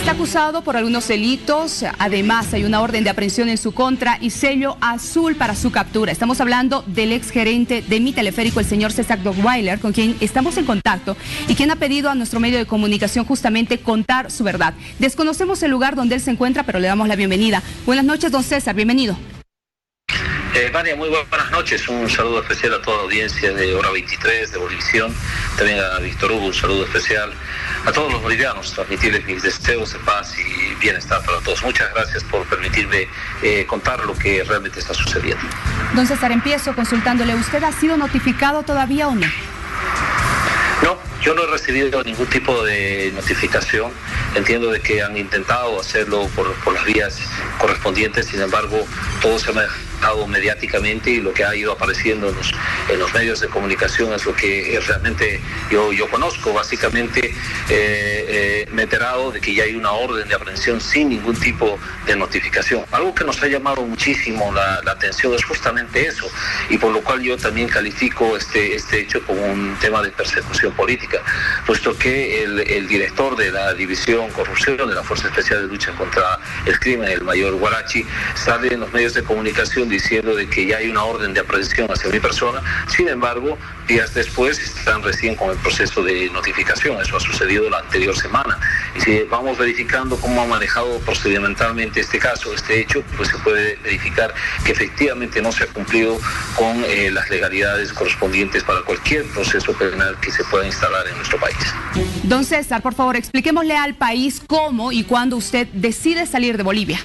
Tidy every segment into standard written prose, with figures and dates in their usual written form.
Está acusado por algunos delitos, además hay una orden de aprehensión en su contra y sello azul para su captura. Estamos hablando del exgerente de Mi Teleférico, el señor César Dockweiler, con quien estamos en contacto y quien ha pedido a nuestro medio de comunicación justamente contar su verdad. Desconocemos el lugar donde él se encuentra, pero le damos la bienvenida. Buenas noches, don César, bienvenido. María, muy buenas noches. Un saludo especial a toda la audiencia de Hora 23, de Bolivisión. También a Víctor Hugo, un saludo especial a todos los bolivianos, transmitirles mis deseos de paz y bienestar para todos. Muchas gracias por permitirme contar lo que realmente está sucediendo. Don César, empiezo consultándole, ¿usted ha sido notificado todavía o no? No, yo no he recibido ningún tipo de notificación. Entiendo de que han intentado hacerlo por las vías correspondientes, sin embargo, todo se me ha dado mediáticamente y lo que ha ido apareciendo en los medios de comunicación es lo que realmente yo conozco. Básicamente me he enterado de que ya hay una orden de aprehensión sin ningún tipo de notificación. Algo que nos ha llamado muchísimo la atención es justamente eso, y por lo cual yo también califico este hecho como un tema de persecución política, puesto que el director de la División Corrupción de la Fuerza Especial de Lucha contra el Crimen, el mayor Guarachi, sale en los medios de comunicación diciendo de que ya hay una orden de aprehensión hacia mi persona. Sin embargo, días después están recién con el proceso de notificación. Eso ha sucedido la anterior semana. Y si vamos verificando cómo ha manejado procedimentalmente este caso, este hecho, pues se puede verificar que efectivamente no se ha cumplido con las legalidades correspondientes para cualquier proceso penal que se pueda instalar en nuestro país. Don César, por favor, expliquémosle al país cómo y cuándo usted decide salir de Bolivia.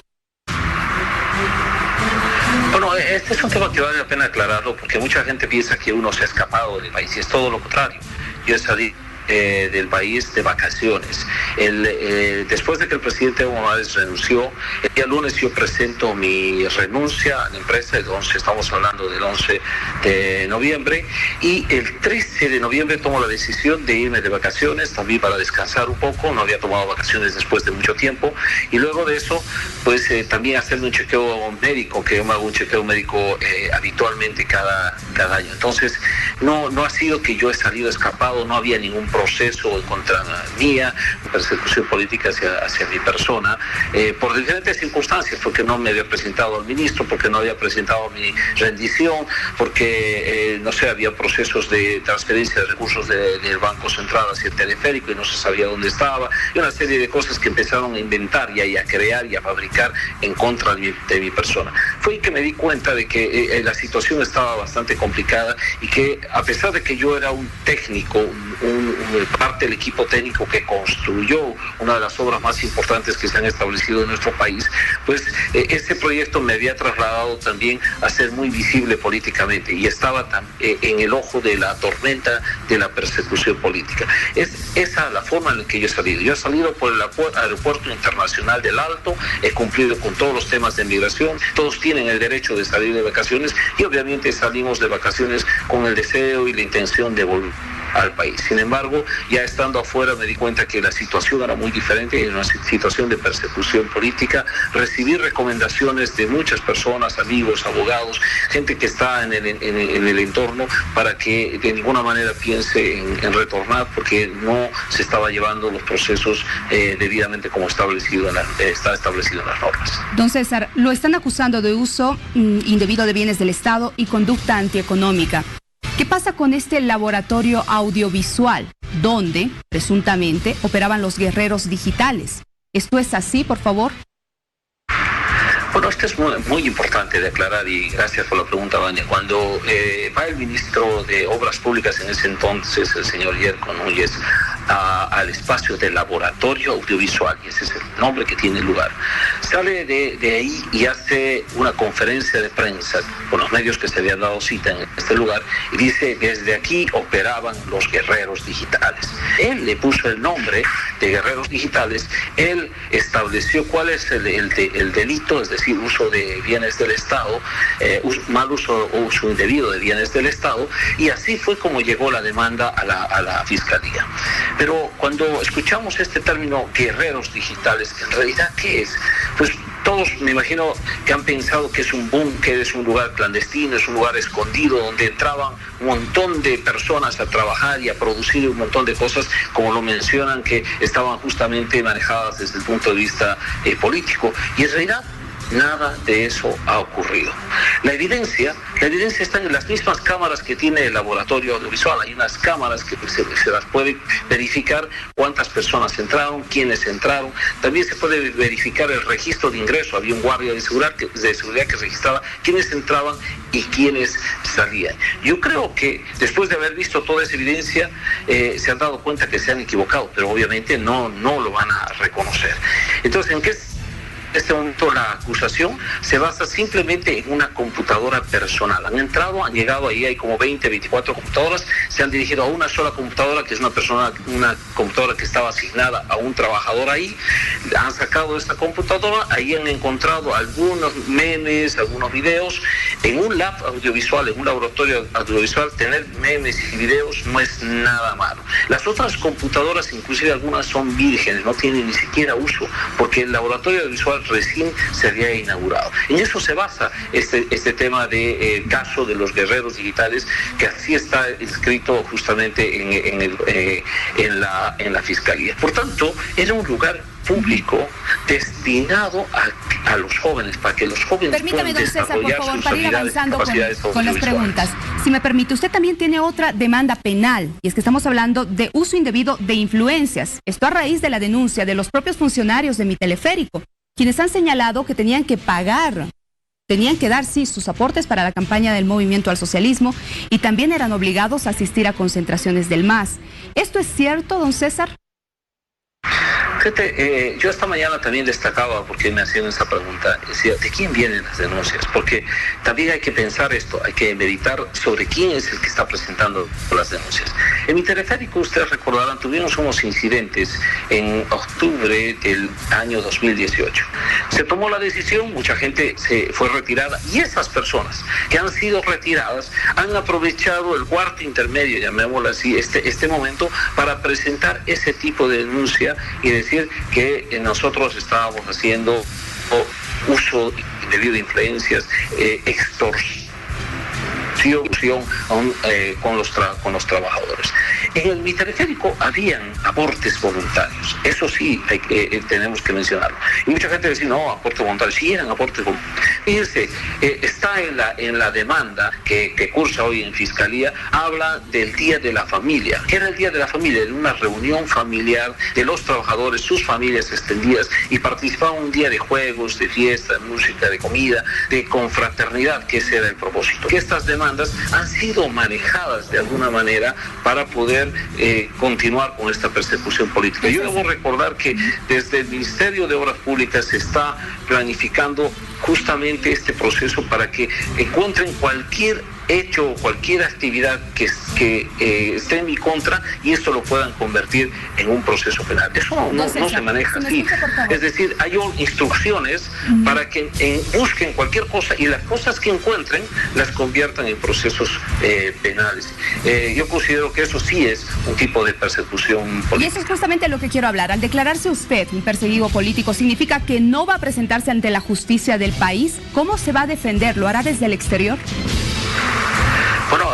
Bueno, este es un tema que vale la pena aclararlo porque mucha gente piensa que uno se ha escapado del país y es todo lo contrario. Yo salí del país de vacaciones. Después de que el presidente Evo Morales renunció, el día lunes yo presento mi renuncia a la empresa, estamos hablando del 11 de noviembre, y el 13 de noviembre tomo la decisión de irme de vacaciones, también para descansar un poco. No había tomado vacaciones después de mucho tiempo, y luego de eso, pues también hacerme un chequeo médico, que yo me hago un chequeo médico habitualmente cada año. Entonces, no ha sido que yo he salido escapado, no había ningún proceso en contra mía, persecución política hacia mi persona, por diferentes circunstancias, porque no me había presentado al ministro, porque no había presentado mi rendición, porque, no sé, había procesos de transferencia de recursos del Banco Central hacia el teleférico y no se sabía dónde estaba, y una serie de cosas que empezaron a inventar y a crear y a fabricar en contra de mi persona. Fue que me di cuenta de que la situación estaba bastante complicada y que, a pesar de que yo era un técnico, parte del equipo técnico que construyó una de las obras más importantes que se han establecido en nuestro país, pues este proyecto me había trasladado también a ser muy visible políticamente y estaba en el ojo de la tormenta de la persecución política. Es esa la forma en la que yo he salido. Yo he salido por el aeropuerto internacional del Alto, he cumplido con todos los temas de migración, todos tienen el derecho de salir de vacaciones y obviamente salimos de vacaciones con el deseo y la intención de volver al país. Sin embargo, ya estando afuera me di cuenta que la situación era muy diferente, era una situación de persecución política. Recibí recomendaciones de muchas personas, amigos, abogados, gente que está en el entorno, para que de ninguna manera piense en retornar, porque no se estaba llevando los procesos debidamente como está establecido en las normas. Don César, lo están acusando de uso indebido de bienes del Estado y conducta antieconómica. ¿Qué pasa con este laboratorio audiovisual, donde presuntamente operaban los guerreros digitales? ¿Esto es así, por favor? Bueno, esto es muy importante de aclarar y gracias por la pregunta, Vania. Cuando va el ministro de Obras Públicas en ese entonces, el señor Yerko Núñez, al espacio del laboratorio audiovisual, y ese es el nombre que tiene lugar, sale de ahí y hace una conferencia de prensa con los medios que se habían dado cita en este lugar y dice: desde aquí operaban los guerreros digitales. Él le puso el nombre de guerreros digitales, él estableció cuál es el delito, es decir, uso de bienes del Estado, mal uso o uso indebido de bienes del Estado, y así fue como llegó la demanda a la Fiscalía. Pero cuando escuchamos este término guerreros digitales, ¿en realidad qué es? Pues Todos me imagino que han pensado que es un búnker, es un lugar clandestino, es un lugar escondido donde entraban un montón de personas a trabajar y a producir un montón de cosas, como lo mencionan, que estaban justamente manejadas desde el punto de vista político. Y en realidad nada de eso ha ocurrido. La evidencia está en las mismas cámaras que tiene el laboratorio audiovisual. Hay unas cámaras que se las puede verificar cuántas personas entraron, quiénes entraron. También se puede verificar el registro de ingreso. Había un guardia de seguridad que registraba quiénes entraban y quiénes salían. Yo creo que después de haber visto toda esa evidencia, se han dado cuenta que se han equivocado, pero obviamente no lo van a reconocer. Entonces, ¿en qué este momento la acusación se basa simplemente en una computadora personal? Han llegado ahí, hay como 20, 24 computadoras, se han dirigido a una sola computadora, que es una computadora que estaba asignada a un trabajador ahí. Han sacado esta computadora, ahí han encontrado algunos memes, algunos videos. En un lab audiovisual, en un laboratorio audiovisual, tener memes y videos no es nada malo. Las otras computadoras, inclusive algunas son vírgenes, no tienen ni siquiera uso, porque el laboratorio audiovisual recién se había inaugurado. En eso se basa este tema de caso de los guerreros digitales, que así está escrito justamente en la Fiscalía. Por tanto, era un lugar público destinado a los jóvenes, para que los jóvenes Permítame, puedan don César, por desarrollar favor, sus para ir habilidades, avanzando capacidades con las audiovisuales. preguntas. Si me permite, usted también tiene otra demanda penal, y es que estamos hablando de uso indebido de influencias. Esto a raíz de la denuncia de los propios funcionarios de Mi Teleférico, quienes han señalado que tenían que dar, sí, sus aportes para la campaña del Movimiento al Socialismo, y también eran obligados a asistir a concentraciones del MAS. ¿Esto es cierto, don César? Fíjate, yo esta mañana también destacaba, porque me hacían esa pregunta, decía, ¿de quién vienen las denuncias? Porque también hay que pensar esto, hay que meditar sobre quién es el que está presentando las denuncias. En Mi Teleférico, ustedes recordarán, tuvimos unos incidentes en octubre del año 2018. Se tomó la decisión, mucha gente se fue retirada, y esas personas que han sido retiradas han aprovechado el cuarto intermedio, llamémoslo así, este momento, para presentar ese tipo de denuncia y decir que nosotros estábamos haciendo uso indebido de influencias, extorsión con los trabajadores. En el Mi Teleférico habían aportes voluntarios, eso sí tenemos que mencionarlo. Y mucha gente decía, no, aportes voluntarios, sí eran aportes voluntarios. Fíjense, está en la demanda que cursa hoy en Fiscalía, habla del Día de la Familia. ¿Qué era el Día de la Familia? De una reunión familiar de los trabajadores, sus familias extendidas, y participaban un día de juegos, de fiesta, de música, de comida, de confraternidad, que ese era el propósito. Que estas demandas han sido manejadas de alguna manera para poder continuar con esta persecución política. Yo debo recordar que desde el Ministerio de Obras Públicas se está planificando justamente este proceso para que encuentren cualquier hecho o cualquier actividad que esté en mi contra, y esto lo puedan convertir en un proceso penal. Eso no se maneja así. Es decir, hay instrucciones para que busquen cualquier cosa, y las cosas que encuentren las conviertan en procesos penales. Yo considero que eso sí es un tipo de persecución política. Y eso es justamente lo que quiero hablar. Al declararse usted un perseguido político, ¿significa que no va a presentarse ante la justicia del país? ¿Cómo se va a defender? ¿Lo hará desde el exterior? Bueno,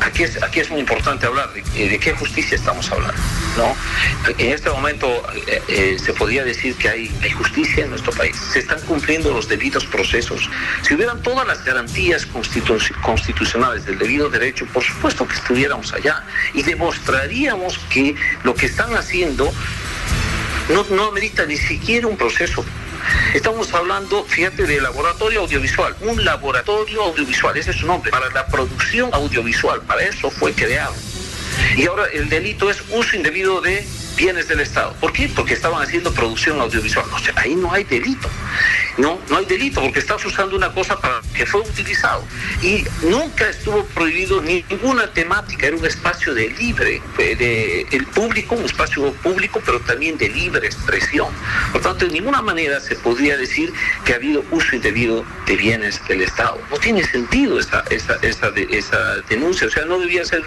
aquí es muy importante hablar de qué justicia estamos hablando, ¿no? En este momento se podría decir que hay justicia en nuestro país. Se están cumpliendo los debidos procesos. Si hubieran todas las garantías constitucionales del debido derecho, por supuesto que estuviéramos allá y demostraríamos que lo que están haciendo no amerita ni siquiera un proceso. Estamos hablando, fíjate, de laboratorio audiovisual, un laboratorio audiovisual, ese es su nombre, para la producción audiovisual, para eso fue creado. Y ahora el delito es uso indebido de bienes del Estado. ¿Por qué? Porque estaban haciendo producción audiovisual. O sea, ahí no hay delito. No hay delito, porque estás usando una cosa para que fue utilizado. Y nunca estuvo prohibido ninguna temática, era un espacio de libre, el público, un espacio público, pero también de libre expresión. Por tanto, de ninguna manera se podría decir que ha habido uso indebido de bienes del Estado. No tiene sentido esa denuncia, o sea, no debía ser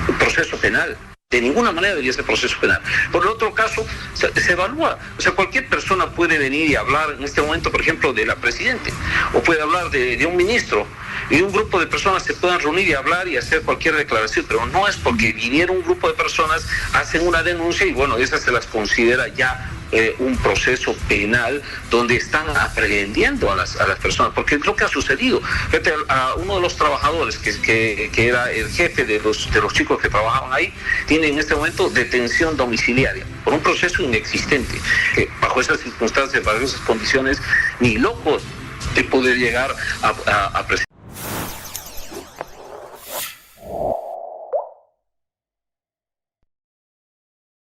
un proceso penal. De ninguna manera debería ser proceso penal. Por el otro caso, se evalúa. O sea, cualquier persona puede venir y hablar en este momento, por ejemplo, de la presidenta, o puede hablar de un ministro, y un grupo de personas se puedan reunir y hablar y hacer cualquier declaración, pero no es porque viniera un grupo de personas, hacen una denuncia y bueno, esas se las considera ya un proceso penal donde están aprehendiendo a las personas, porque es lo que ha sucedido. Fíjate, a uno de los trabajadores que era el jefe de los chicos que trabajaban ahí, tiene en este momento detención domiciliaria por un proceso inexistente, que bajo esas circunstancias, bajo esas condiciones, ni locos de poder llegar a presentar.